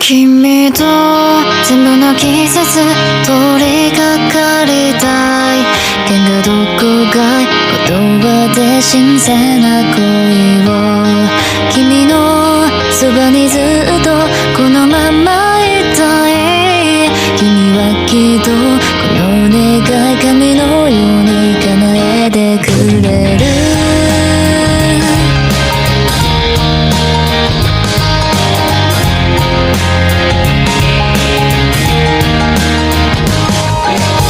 君と全部の季節通りかかりたいけがどこか言葉で新鮮な恋を君のそばにずっとこのままいたい君はきっとこの願い神のように叶えてくれる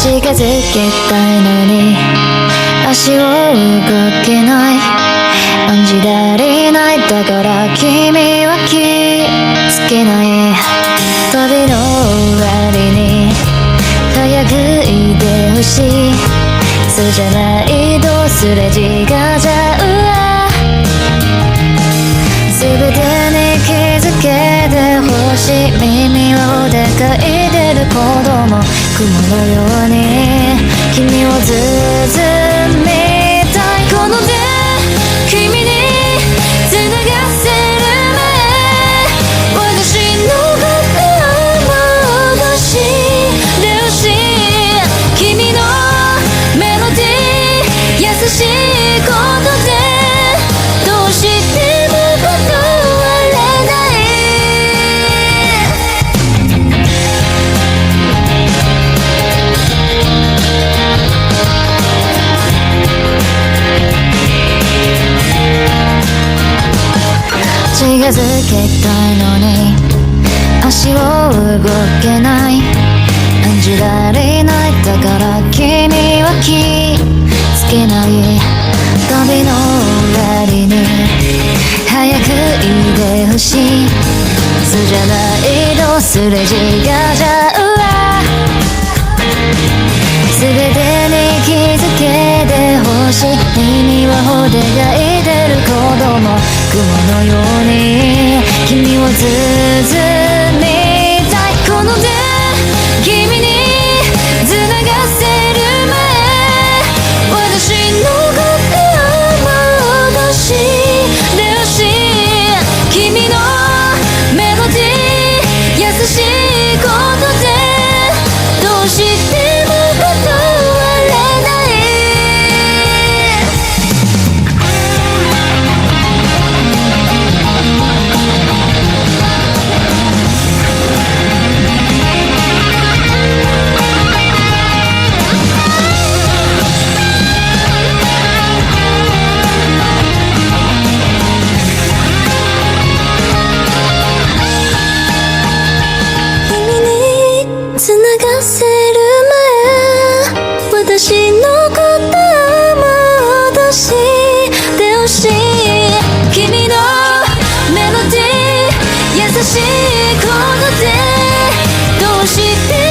近づけたいのに足を動けない案じられないだから君は気づけない旅の終わりに早くいてほしいそうじゃないとすれ違っちゃうわ全てに気づけてほしい耳をでかいてる子供雲のように君を包みたいこの手君に繋がせる前私のことを戻してほしい君のメロディー優しいことでどうしても断れない近づけたいのに足を動けない案じられないだから君は気づけない旅の終わりに早くいてほしいそうじゃないとすれ違っちゃうわ全てに気づけてほしい耳はほでがいてる子供雲のように君を包みたいこの手君に繋がせる前私のことを戻してほしい君のメロディー優しいことでどうしても断れない繋がせる前私のことを戻してほしい君のメロディー優しいことでどうして